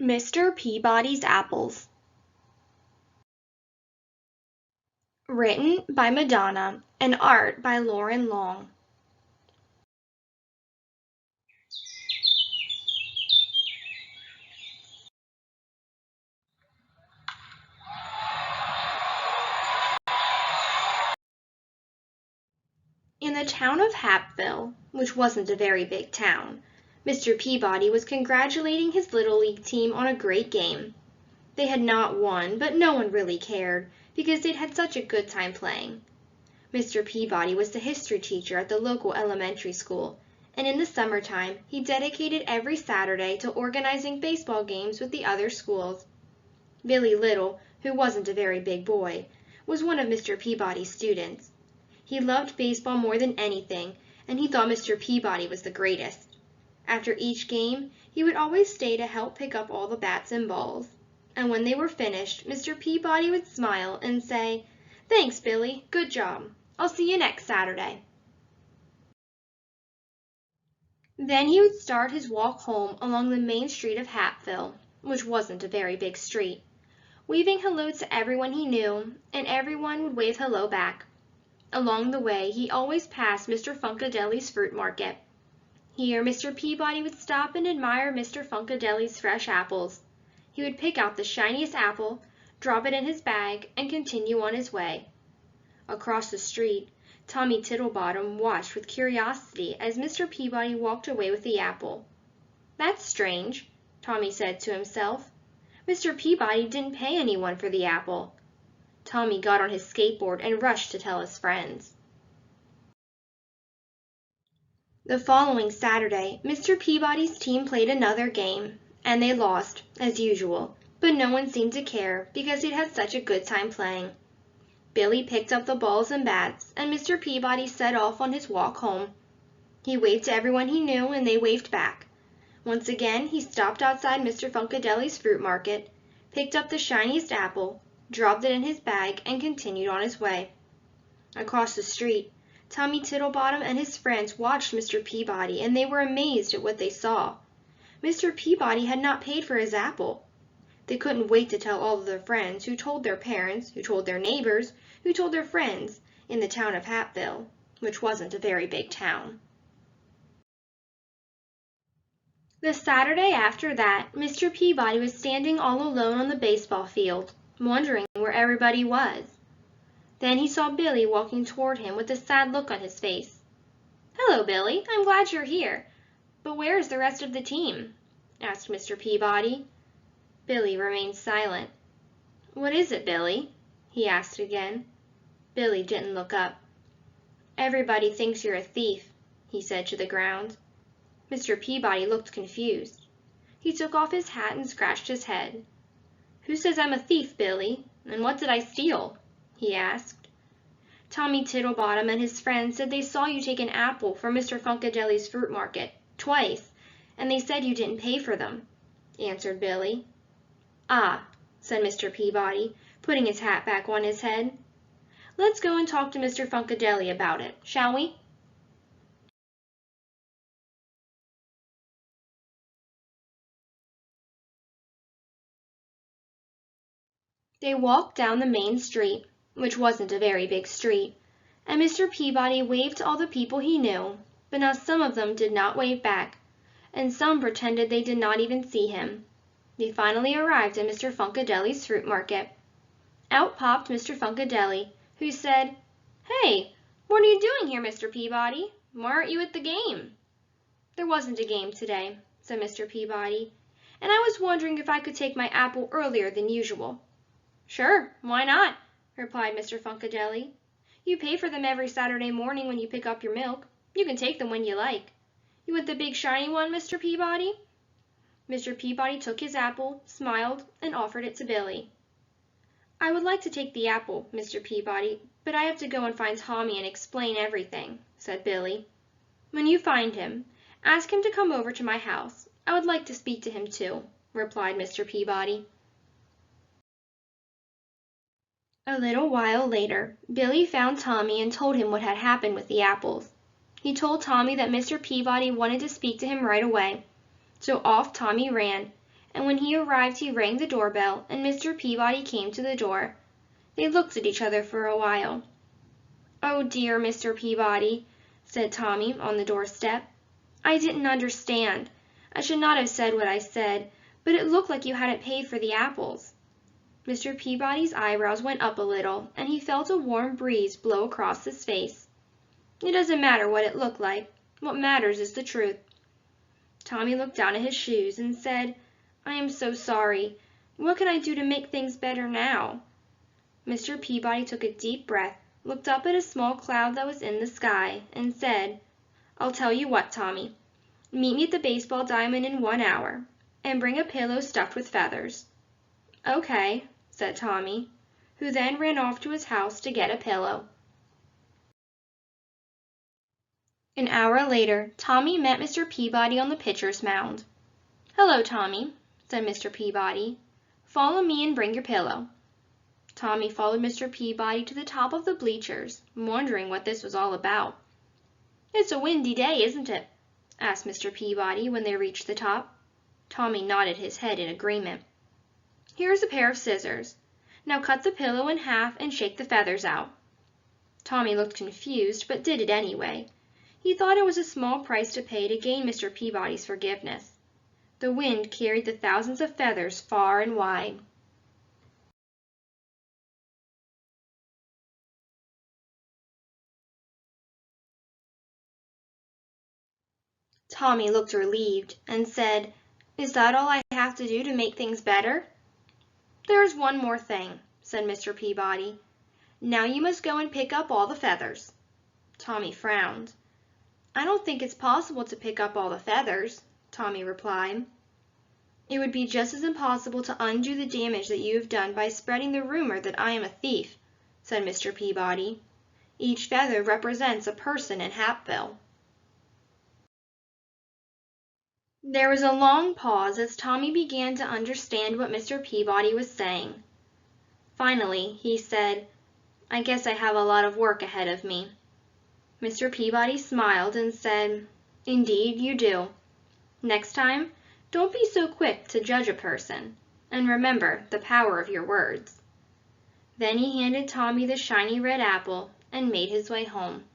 Mr. Peabody's Apples. Written by Madonna and art by Lauren Long. In the town of Hapville, which wasn't a very big town, Mr. Peabody was congratulating his Little League team on a great game. They had not won, but no one really cared, because they'd had such a good time playing. Mr. Peabody was the history teacher at the local elementary school, and in the summertime he dedicated every Saturday to organizing baseball games with the other schools. Billy Little, who wasn't a very big boy, was one of Mr. Peabody's students. He loved baseball more than anything, and he thought Mr. Peabody was the greatest. After each game, he would always stay to help pick up all the bats and balls. And when they were finished, Mr. Peabody would smile and say, "Thanks, Billy. Good job. I'll see you next Saturday." Then he would start his walk home along the main street of Hapville, which wasn't a very big street, waving hello to everyone he knew, and everyone would wave hello back. Along the way, he always passed Mr. Funkadeli's fruit market. Here, Mr. Peabody would stop and admire Mr. Funkadeli's fresh apples. He would pick out the shiniest apple, drop it in his bag, and continue on his way. Across the street, Tommy Tittlebottom watched with curiosity as Mr. Peabody walked away with the apple. "That's strange," Tommy said to himself. "Mr. Peabody didn't pay anyone for the apple." Tommy got on his skateboard and rushed to tell his friends. The following Saturday, Mr. Peabody's team played another game, and they lost, as usual, but no one seemed to care because they'd had such a good time playing. Billy picked up the balls and bats, and Mr. Peabody set off on his walk home. He waved to everyone he knew, and they waved back. Once again, he stopped outside Mr. Funkadeli's fruit market, picked up the shiniest apple, dropped it in his bag, and continued on his way. Across the street, Tommy Tittlebottom and his friends watched Mr. Peabody, and they were amazed at what they saw. Mr. Peabody had not paid for his apple. They couldn't wait to tell all of their friends, who told their parents, who told their neighbors, who told their friends, in the town of Hapville, which wasn't a very big town. The Saturday after that, Mr. Peabody was standing all alone on the baseball field, wondering where everybody was. Then he saw Billy walking toward him with a sad look on his face. "Hello, Billy. I'm glad you're here. But where is the rest of the team?" asked Mr. Peabody. Billy remained silent. "What is it, Billy?" he asked again. Billy didn't look up. "Everybody thinks you're a thief," he said to the ground. Mr. Peabody looked confused. He took off his hat and scratched his head. "Who says I'm a thief, Billy? And what did I steal?" he asked. "Tommy Tittlebottom and his friends said they saw you take an apple from Mr. Funkadeli's fruit market, twice, and they said you didn't pay for them," answered Billy. "Ah," said Mr. Peabody, putting his hat back on his head. "Let's go and talk to Mr. Funkadeli about it, shall we?" They walked down the main street, which wasn't a very big street, and Mr. Peabody waved to all the people he knew, but now some of them did not wave back, and some pretended they did not even see him. They finally arrived at Mr. Funkadeli's fruit market. Out popped Mr. Funkadeli, who said, "Hey, what are you doing here, Mr. Peabody? Why aren't you at the game?" "There wasn't a game today," said Mr. Peabody, "and I was wondering if I could take my apple earlier than usual." "Sure, why not?" replied Mr. Funkadeli. "You pay for them every Saturday morning when you pick up your milk. You can take them when you like. You want the big shiny one, Mr. Peabody?" Mr. Peabody took his apple, smiled, and offered it to Billy. "I would like to take the apple, Mr. Peabody, but I have to go and find Tommy and explain everything," said Billy. "When you find him, ask him to come over to my house. I would like to speak to him too," replied Mr. Peabody. A little while later, Billy found Tommy and told him what had happened with the apples. He told Tommy that Mr. Peabody wanted to speak to him right away. So off Tommy ran, and when he arrived he rang the doorbell, and Mr. Peabody came to the door. They looked at each other for a while. "Oh dear, Mr. Peabody," said Tommy on the doorstep. "I didn't understand. I should not have said what I said, but it looked like you hadn't paid for the apples." Mr. Peabody's eyebrows went up a little, and he felt a warm breeze blow across his face. "It doesn't matter what it looked like. What matters is the truth." Tommy looked down at his shoes and said, "I am so sorry. What can I do to make things better now?" Mr. Peabody took a deep breath, looked up at a small cloud that was in the sky, and said, "I'll tell you what, Tommy. Meet me at the baseball diamond in 1 hour, and bring a pillow stuffed with feathers." "Okay," said Tommy, who then ran off to his house to get a pillow. An hour later, Tommy met Mr. Peabody on the pitcher's mound. "Hello, Tommy," said Mr. Peabody. "Follow me and bring your pillow." Tommy followed Mr. Peabody to the top of the bleachers, wondering what this was all about. "It's a windy day, isn't it?" asked Mr. Peabody when they reached the top. Tommy nodded his head in agreement. "Here's a pair of scissors. Now cut the pillow in half and shake the feathers out." Tommy looked confused, but did it anyway. He thought it was a small price to pay to gain Mr. Peabody's forgiveness. The wind carried the thousands of feathers far and wide. Tommy looked relieved and said, "Is that all I have to do to make things better?" "There's one more thing," said Mr. Peabody. "Now you must go and pick up all the feathers." Tommy frowned. "I don't think it's possible to pick up all the feathers," Tommy replied. "It would be just as impossible to undo the damage that you have done by spreading the rumor that I am a thief," said Mr. Peabody. "Each feather represents a person in Hapville." There was a long pause as Tommy began to understand what Mr. Peabody was saying. Finally, he said, "I guess I have a lot of work ahead of me." Mr. Peabody smiled and said, "Indeed you do. Next time, don't be so quick to judge a person, and remember the power of your words." Then he handed Tommy the shiny red apple and made his way home.